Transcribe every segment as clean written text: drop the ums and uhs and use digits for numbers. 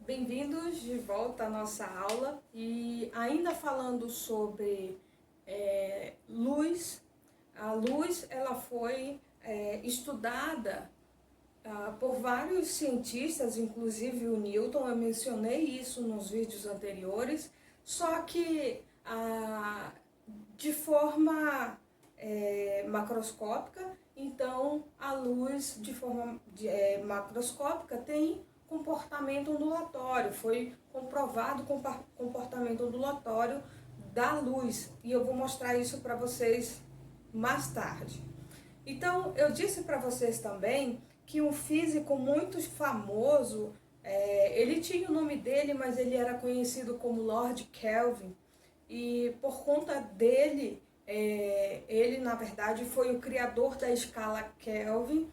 Bem-vindos de volta à nossa aula e ainda falando sobre luz. A luz ela foi estudada por vários cientistas, inclusive o Newton. Eu mencionei isso nos vídeos anteriores, só que de forma macroscópica. Então a luz de forma macroscópica tem comportamento ondulatório, foi comprovado o comportamento ondulatório da luz, e eu vou mostrar isso para vocês mais tarde. Então, eu disse para vocês também que um físico muito famoso, ele tinha o nome dele, mas ele era conhecido como Lord Kelvin, e por conta dele, ele na verdade foi o criador da escala Kelvin.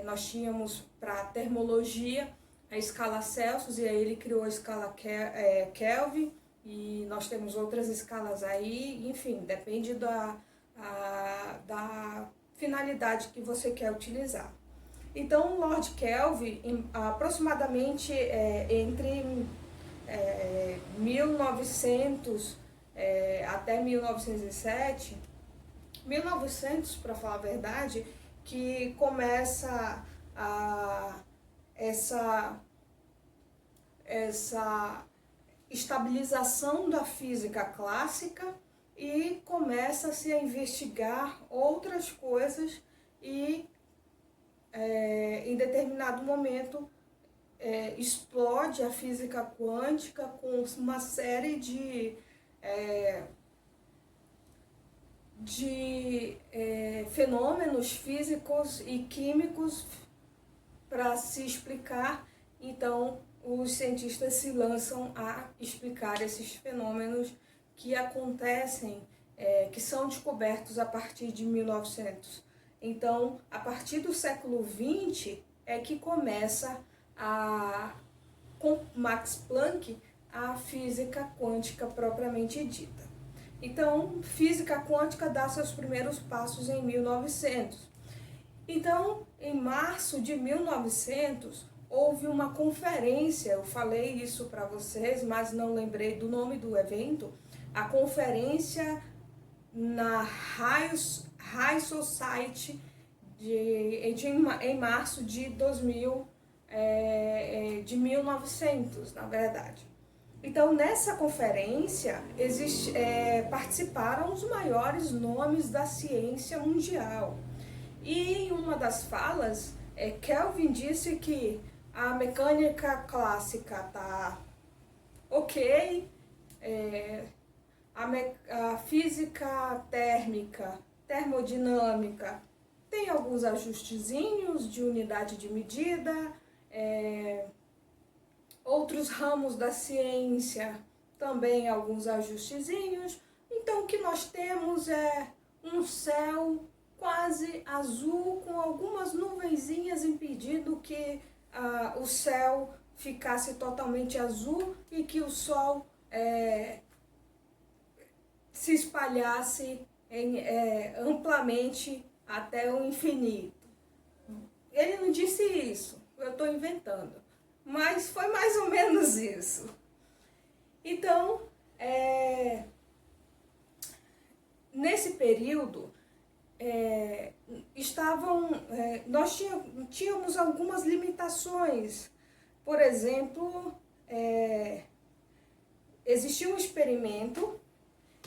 Nós tínhamos para termologia a escala Celsius, e aí ele criou a escala Kelvin, e nós temos outras escalas aí, enfim, depende da finalidade que você quer utilizar. Então, Lord Kelvin, aproximadamente entre 1900 até 1907, 1900 para falar a verdade, que começa essa estabilização da física clássica, e começa-se a investigar outras coisas, e em determinado momento explode a física quântica com uma série de fenômenos físicos e químicos para se explicar. Então, os cientistas se lançam a explicar esses fenômenos que acontecem, que são descobertos a partir de 1900. Então, a partir do século XX é que começa, com Max Planck, a física quântica propriamente dita. Então, física quântica dá seus primeiros passos em 1900. Então, em março de 1900, houve uma conferência. Eu falei isso para vocês, mas não lembrei do nome do evento. A conferência na High Society em março de 1900, na verdade. Então, nessa conferência participaram os maiores nomes da ciência mundial. E em uma das falas, Kelvin disse que a mecânica clássica está ok, a física térmica, termodinâmica, tem alguns ajustezinhos de unidade de medida, outros ramos da ciência também alguns ajustezinhos. Então, o que nós temos é um céu quase azul, com algumas nuvenzinhas impedindo que o céu ficasse totalmente azul e que o sol se espalhasse amplamente até o infinito. Ele não disse isso, eu estou inventando, mas foi mais ou menos isso. Então, nesse período, nós tínhamos algumas limitações. Por exemplo, existia um experimento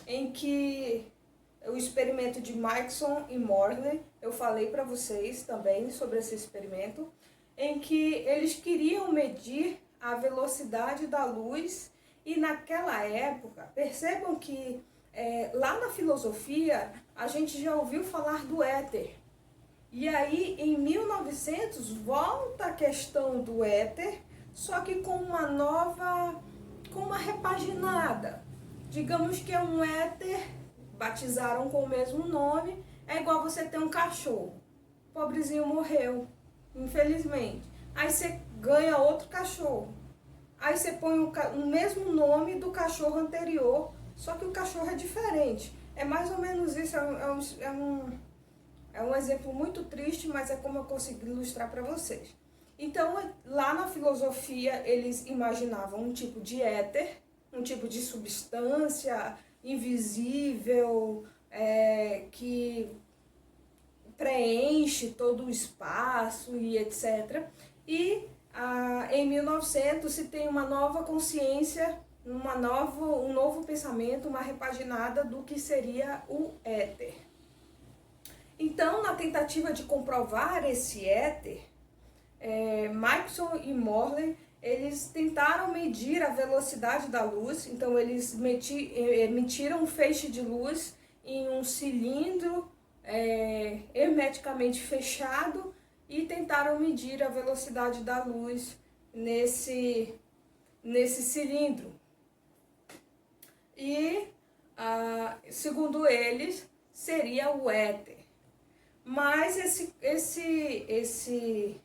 em que o experimento de Michelson e Morley, eu falei para vocês também sobre esse experimento, em que eles queriam medir a velocidade da luz. E naquela época, percebam que lá na filosofia a gente já ouviu falar do éter. E aí em 1900 volta a questão do éter, só que com uma repaginada. Digamos que é um éter, batizaram com o mesmo nome. É igual você ter um cachorro, o pobrezinho morreu, infelizmente. Aí você ganha outro cachorro, aí você põe o mesmo nome do cachorro anterior, só que o cachorro é diferente. É mais ou menos isso. É um exemplo muito triste, mas é como eu consegui ilustrar para vocês. Então, lá na filosofia eles imaginavam um tipo de éter, um tipo de substância invisível, que preenche todo o espaço e etc. E em 1900 se tem uma nova consciência, um novo pensamento, uma repaginada do que seria o éter. Então, na tentativa de comprovar esse éter, Michelson e Morley, eles tentaram medir a velocidade da luz. Então eles mediram um feixe de luz em um cilindro hermeticamente fechado e tentaram medir a velocidade da luz nesse cilindro. E, segundo eles, seria o éter. Mas esse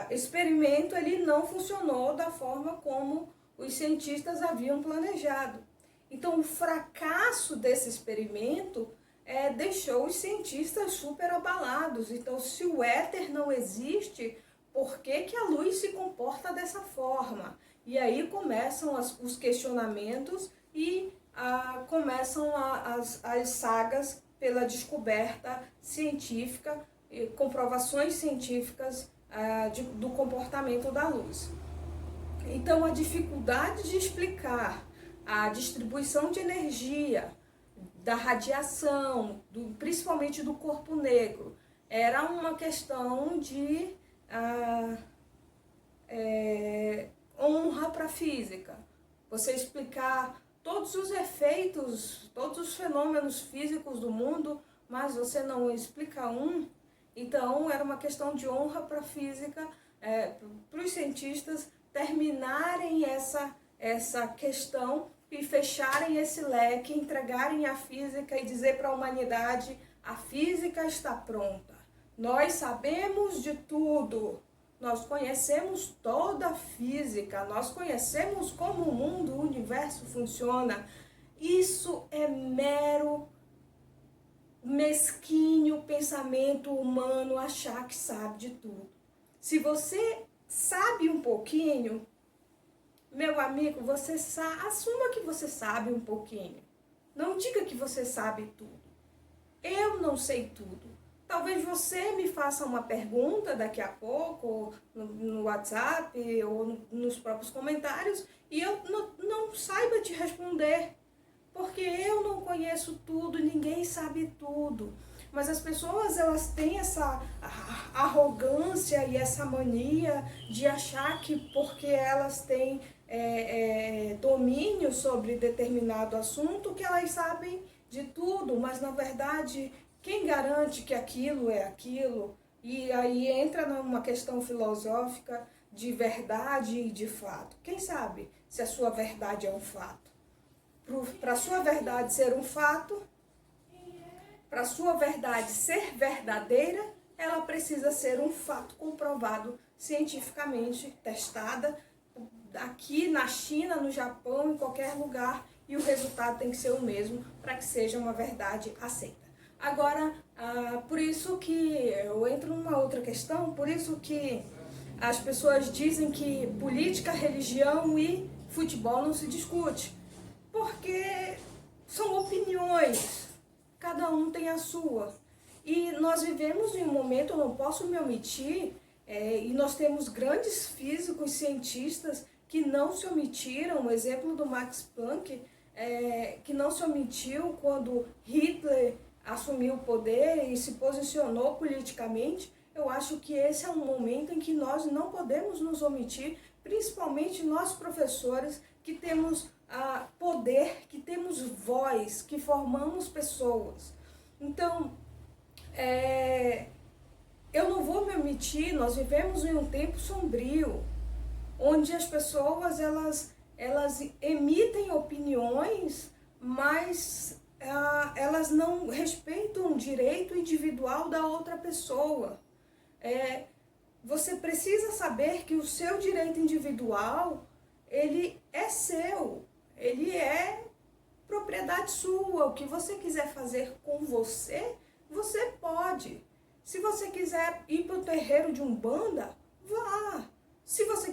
experimento ele não funcionou da forma como os cientistas haviam planejado. Então, o fracasso desse experimento deixou os cientistas super abalados. Então, se o éter não existe, por que a luz se comporta dessa forma? E aí começam os questionamentos e começam as sagas pela descoberta científica, comprovações científicas do comportamento da luz. Então, a dificuldade de explicar a distribuição de energia, da radiação, principalmente do corpo negro, era uma questão de honra para a física. Você explicar todos os efeitos, todos os fenômenos físicos do mundo, mas você não explica um. Então, era uma questão de honra para a física, para os cientistas terminarem essa questão e fecharem esse leque, entregarem a física e dizer para a humanidade: a física está pronta, nós sabemos de tudo, nós conhecemos toda a física, nós conhecemos como o mundo, o universo funciona. Isso é mero mesquinho pensamento humano, achar que sabe de tudo. Se você sabe um pouquinho, meu amigo, assuma que você sabe um pouquinho. Não diga que você sabe tudo. Eu não sei tudo. Talvez você me faça uma pergunta daqui a pouco, no WhatsApp ou nos próprios comentários, e eu não saiba te responder. Porque eu não conheço tudo, ninguém sabe tudo. Mas as pessoas, elas têm essa arrogância e essa mania de achar que porque elas têm domínio sobre determinado assunto, que elas sabem de tudo. Mas, na verdade, quem garante que aquilo é aquilo? E aí entra numa questão filosófica de verdade e de fato. Quem sabe se a sua verdade é um fato? Para a sua verdade ser um fato, para a sua verdade ser verdadeira, ela precisa ser um fato comprovado cientificamente, testada, aqui na China, no Japão, em qualquer lugar, e o resultado tem que ser o mesmo para que seja uma verdade aceita. Agora, por isso que eu entro numa outra questão, por isso que as pessoas dizem que política, religião e futebol não se discute. Porque são opiniões, cada um tem a sua. E nós vivemos em um momento, eu não posso me omitir, e nós temos grandes físicos, cientistas que não se omitiram. O exemplo do Max Planck, que não se omitiu quando Hitler assumiu o poder e se posicionou politicamente. Eu acho que esse é um momento em que nós não podemos nos omitir, principalmente nós professores que temos poder, que temos voz, que formamos pessoas. Então, eu não vou me omitir. Nós vivemos em um tempo sombrio, onde as pessoas elas emitem opiniões, mas elas não respeitam o direito individual da outra pessoa. Você precisa saber que o seu direito individual, ele é seu, ele é propriedade sua. O que você quiser fazer com você, você pode. Se você quiser ir para o terreiro de Umbanda, vá.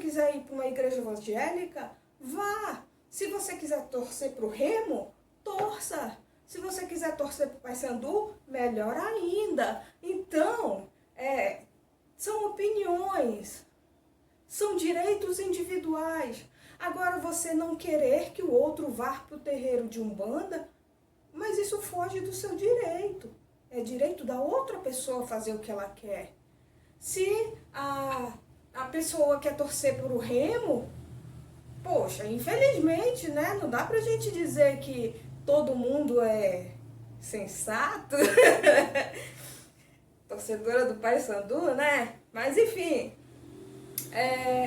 quiser ir para uma igreja evangélica, vá. Se você quiser torcer para o Remo, torça. Se você quiser torcer para o Paysandu, melhor ainda. Então, são opiniões, são direitos individuais. Agora, você não querer que o outro vá para o terreiro de Umbanda, mas isso foge do seu direito. É direito da outra pessoa fazer o que ela quer. Se a pessoa quer torcer para o Remo, poxa, infelizmente, né? Não dá pra gente dizer que todo mundo é sensato. Torcedora do Paysandu, né? Mas enfim,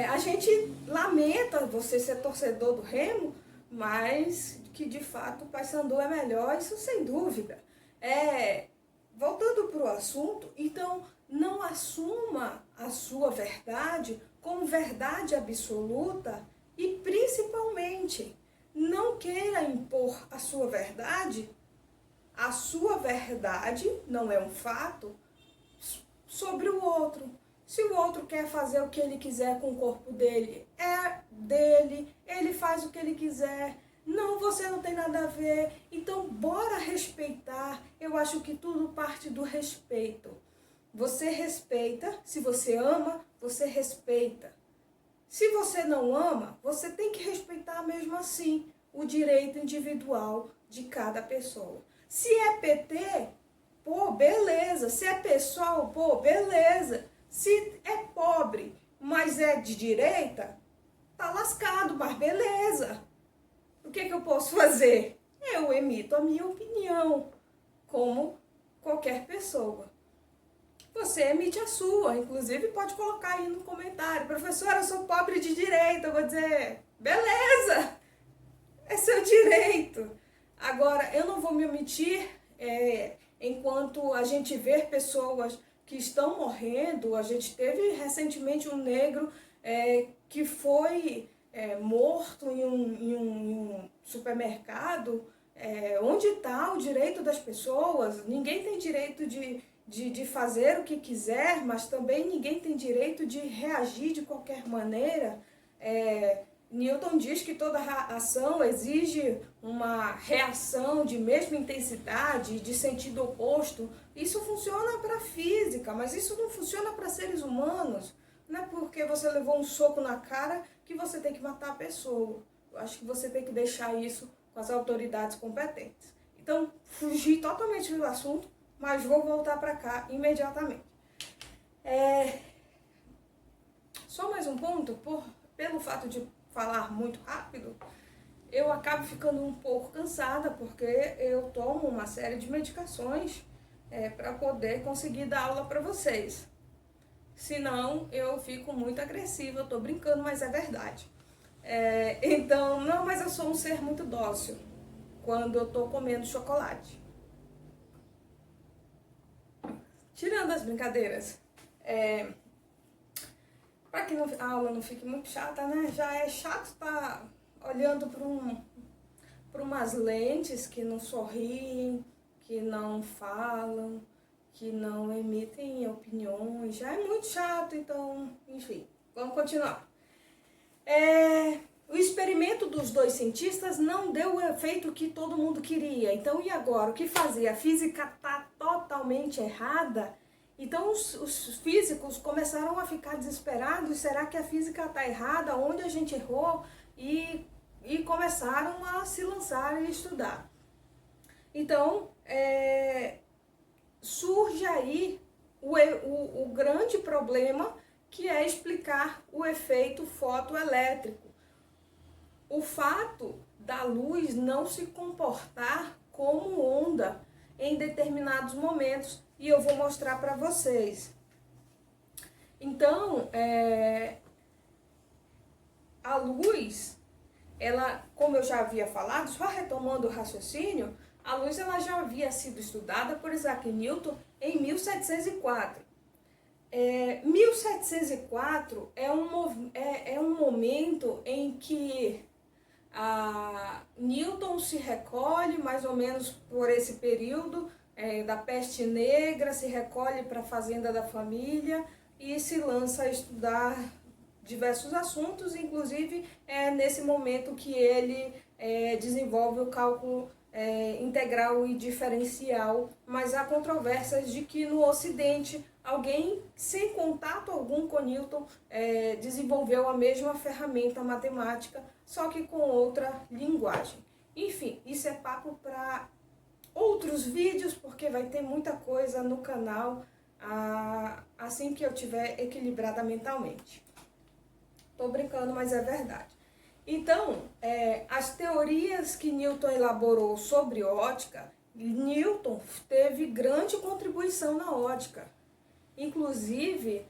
a gente lamenta você ser torcedor do Remo, mas que de fato o Paysandu é melhor, isso sem dúvida. Voltando para o assunto, então não assuma a sua verdade como verdade absoluta e principalmente não queira impor a sua verdade. A sua verdade não é um fato sobre o outro. Se o outro quer fazer o que ele quiser com o corpo dele, é dele, ele faz o que ele quiser. Não, você não tem nada a ver. Então, bora respeitar. Eu acho que tudo parte do respeito. Você respeita, se você ama, você respeita. Se você não ama, você tem que respeitar mesmo assim o direito individual de cada pessoa. Se é PT, pô, beleza. Se é PSOL, pô, beleza. Se é pobre, mas é de direita, tá lascado, mas beleza. O que eu posso fazer? Eu emito a minha opinião, como qualquer pessoa. Você emite a sua, inclusive pode colocar aí no comentário: professora, eu sou pobre de direita. Eu vou dizer, beleza, é seu direito. Agora, eu não vou me omitir enquanto a gente vê pessoas que estão morrendo. A gente teve recentemente um negro que foi morto em um supermercado. Onde está o direito das pessoas? Ninguém tem direito de fazer o que quiser, mas também ninguém tem direito de reagir de qualquer maneira. Newton diz que toda ação exige uma reação de mesma intensidade, de sentido oposto. Isso funciona para a física, mas isso não funciona para seres humanos. Não é porque você levou um soco na cara que você tem que matar a pessoa. Eu acho que você tem que deixar isso com as autoridades competentes. Então, fugi totalmente do assunto, mas vou voltar para cá imediatamente. Só mais um ponto, pelo fato de falar muito rápido, eu acabo ficando um pouco cansada, porque eu tomo uma série de medicações para poder conseguir dar aula para vocês. Senão eu fico muito agressiva. Eu tô brincando, mas é verdade. Então, não, mas eu sou um ser muito dócil quando eu tô comendo chocolate. Tirando as brincadeiras, para que a aula não fique muito chata, né? Já é chato estar olhando para umas lentes que não sorriem, que não falam, que não emitem opiniões. Já é muito chato, então, enfim, vamos continuar. O experimento dos dois cientistas não deu o efeito que todo mundo queria. Então, e agora? O que fazer? A física está totalmente errada? Então, os físicos começaram a ficar desesperados. Será que a física está errada? Onde a gente errou? E começaram a se lançar e estudar. Então, surge aí o grande problema, que é explicar o efeito fotoelétrico. O fato da luz não se comportar como onda em determinados momentos, e eu vou mostrar para vocês. Então, a luz, ela, como eu já havia falado, só retomando o raciocínio, a luz ela já havia sido estudada por Isaac Newton em 1704. 1704 é um momento em que Newton se recolhe, mais ou menos por esse período da peste negra, se recolhe para a fazenda da família e se lança a estudar diversos assuntos, inclusive nesse momento que ele desenvolve o cálculo integral e diferencial, mas há controvérsias de que no Ocidente alguém sem contato algum com Newton desenvolveu a mesma ferramenta matemática, só que com outra linguagem. Enfim, isso é papo para outros vídeos, porque vai ter muita coisa no canal assim que eu tiver equilibrada mentalmente. Tô brincando, mas é verdade. Então, as teorias que Newton elaborou sobre ótica, Newton teve grande contribuição na ótica. Inclusive,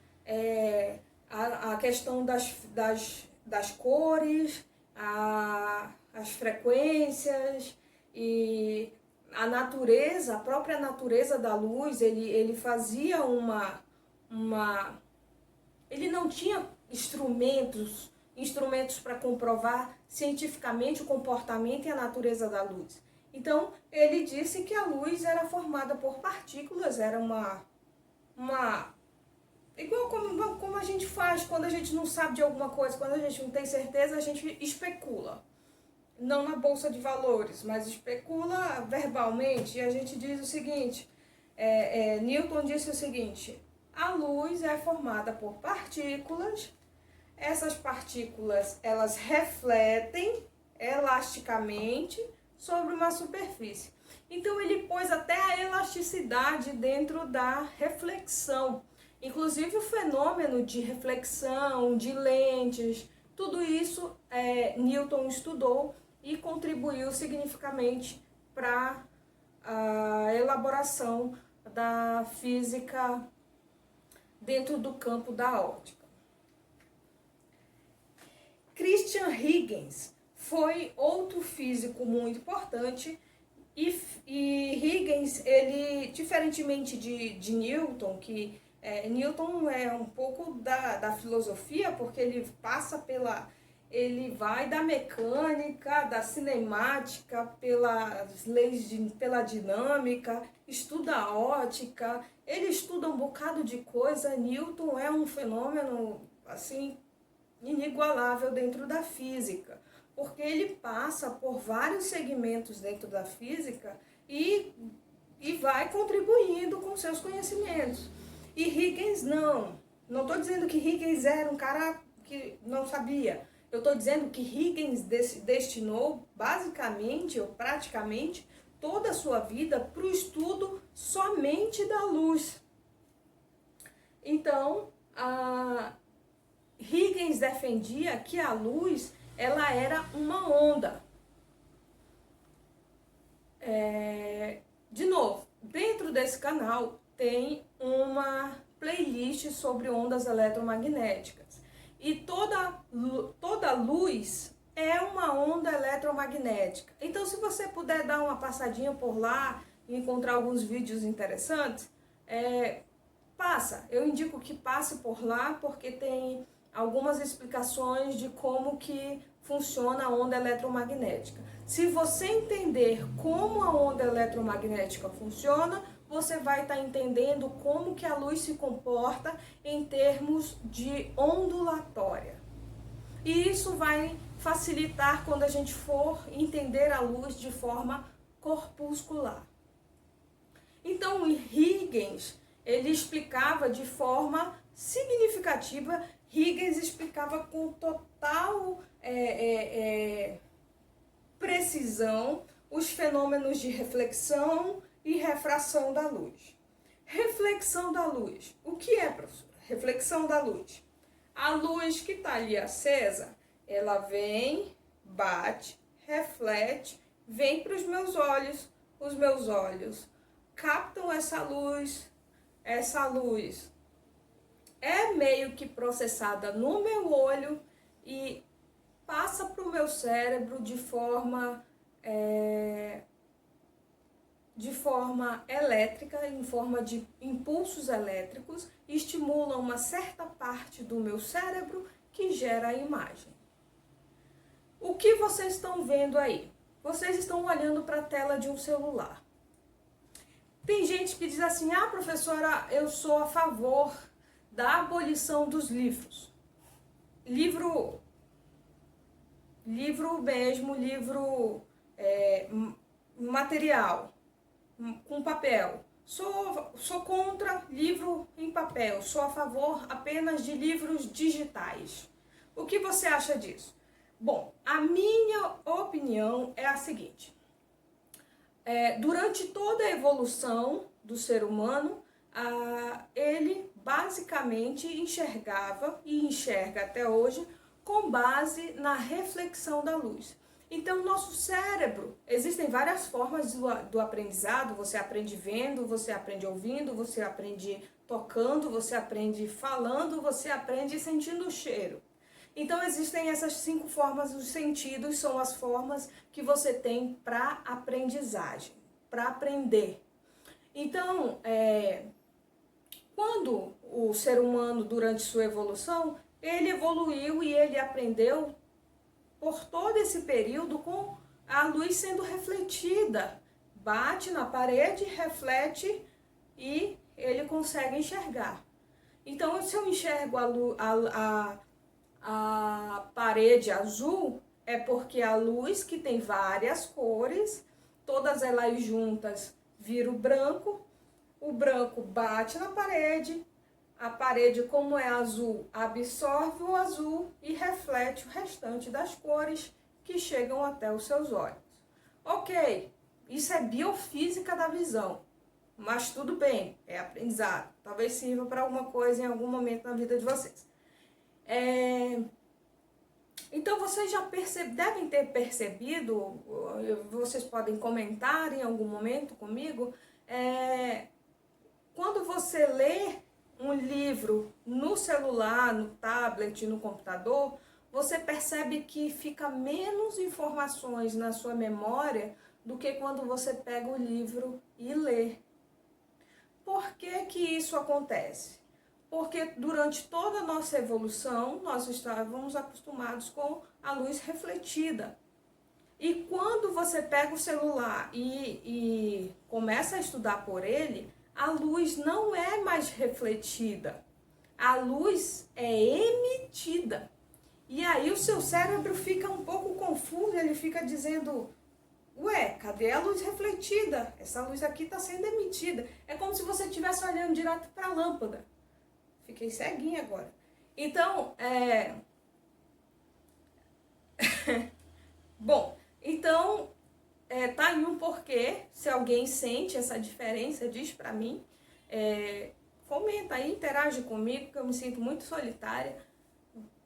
a questão das cores, as frequências e a natureza, a própria natureza da luz, ele fazia ele não tinha instrumentos para comprovar cientificamente o comportamento e a natureza da luz. Então, ele disse que a luz era formada por partículas, era igual como a gente faz quando a gente não sabe de alguma coisa, quando a gente não tem certeza, a gente especula. Não na bolsa de valores, mas especula verbalmente, e a gente diz o seguinte, Newton disse o seguinte: a luz é formada por partículas, essas partículas elas refletem elasticamente sobre uma superfície. Então ele pôs até a elasticidade dentro da reflexão, inclusive o fenômeno de reflexão, de lentes, tudo isso Newton estudou e contribuiu significativamente para a elaboração da física dentro do campo da óptica. Christian Huygens foi outro físico muito importante e Huygens, ele, diferentemente de Newton, que Newton é um pouco da filosofia, porque ele ele vai da mecânica, da cinemática, pelas leis, pela dinâmica, estuda a ótica, ele estuda um bocado de coisa. Newton é um fenômeno, assim, inigualável dentro da física, porque ele passa por vários segmentos dentro da física e vai contribuindo com seus conhecimentos. E Huygens não estou dizendo que Huygens era um cara que não sabia. Eu estou dizendo que Huygens destinou basicamente ou praticamente toda a sua vida para o estudo somente da luz. Então, Huygens defendia que a luz ela era uma onda. De novo, dentro desse canal tem uma playlist sobre ondas eletromagnéticas. E toda luz é uma onda eletromagnética. Então, se você puder dar uma passadinha por lá e encontrar alguns vídeos interessantes, passa. Eu indico que passe por lá, porque tem algumas explicações de como que funciona a onda eletromagnética. Se você entender como a onda eletromagnética funciona, você vai estar entendendo como que a luz se comporta em termos de ondulatória. E isso vai facilitar quando a gente for entender a luz de forma corpuscular. Então, Huygens, ele explicava de forma significativa, Huygens explicava com total precisão os fenômenos de reflexão e refração da luz. Reflexão da luz. O que é, professora? Reflexão da luz. A luz que está ali acesa, ela vem, bate, reflete, vem para os meus olhos. Os meus olhos captam essa luz é meio que processada no meu olho e passa para o meu cérebro de forma elétrica, em forma de impulsos elétricos, e estimula uma certa parte do meu cérebro que gera a imagem. O que vocês estão vendo aí? Vocês estão olhando para a tela de um celular. Tem gente que diz assim: professora, eu sou a favor da abolição dos livros. livro mesmo, material, com papel. Sou contra livro em papel, sou a favor apenas de livros digitais. O que você acha disso? Bom, a minha opinião é a seguinte. Durante toda a evolução do ser humano, ele basicamente enxergava e enxerga até hoje com base na reflexão da luz. Então, nosso cérebro, existem várias formas do aprendizado, você aprende vendo, você aprende ouvindo, você aprende tocando, você aprende falando, você aprende sentindo o cheiro. Então, existem essas 5 formas, os sentidos são as formas que você tem para aprendizagem, para aprender. Então, quando o ser humano, durante sua evolução, ele evoluiu e ele aprendeu por todo esse período com a luz sendo refletida. Bate na parede, reflete e ele consegue enxergar. Então, se eu enxergo a parede azul, é porque a luz, que tem várias cores, todas elas juntas viram o branco bate na parede, a parede, como é azul, absorve o azul e reflete o restante das cores que chegam até os seus olhos. Ok, isso é biofísica da visão, mas tudo bem, é aprendizado. Talvez sirva para alguma coisa em algum momento na vida de vocês. Então, vocês já devem ter percebido, vocês podem comentar em algum momento comigo, quando você lê um livro no celular, no tablet, no computador, você percebe que fica menos informações na sua memória do que quando você pega o livro e lê. Por que que isso acontece? Porque durante toda a nossa evolução, nós estávamos acostumados com a luz refletida. E quando você pega o celular e começa a estudar por ele, a luz não é mais refletida. A luz é emitida. E aí o seu cérebro fica um pouco confuso, ele fica dizendo: ué, cadê a luz refletida? Essa luz aqui está sendo emitida. É como se você estivesse olhando direto para a lâmpada. Fiquei ceguinha agora. Então, bom, então, tá aí um porquê. Se alguém sente essa diferença, diz pra mim. Comenta aí, interage comigo, que eu me sinto muito solitária,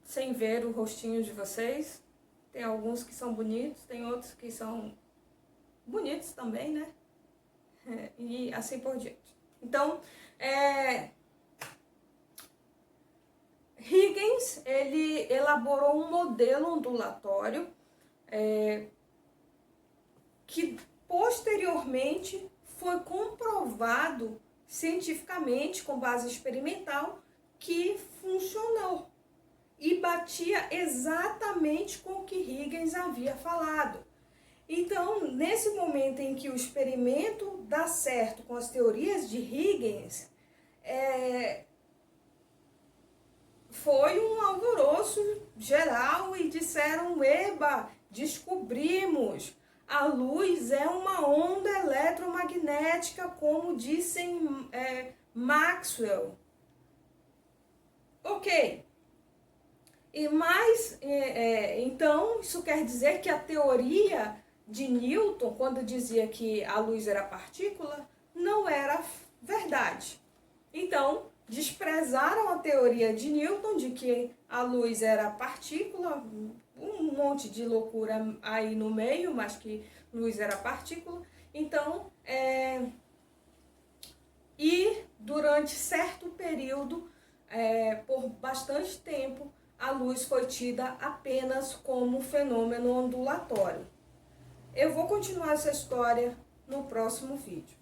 sem ver o rostinho de vocês. Tem alguns que são bonitos, tem outros que são bonitos também, né? E assim por diante. Então, Huygens, ele elaborou um modelo ondulatório que posteriormente foi comprovado cientificamente, com base experimental, que funcionou e batia exatamente com o que Huygens havia falado. Então, nesse momento em que o experimento dá certo com as teorias de Huygens, foi um alvoroço geral e disseram: eba, descobrimos, a luz é uma onda eletromagnética, como dizem Maxwell. Ok. Então, isso quer dizer que a teoria de Newton, quando dizia que a luz era partícula, não era verdade. Então, desprezaram a teoria de Newton de que a luz era partícula, um monte de loucura aí no meio, mas que luz era partícula. Então, e durante certo período, por bastante tempo, a luz foi tida apenas como fenômeno ondulatório. Eu vou continuar essa história no próximo vídeo.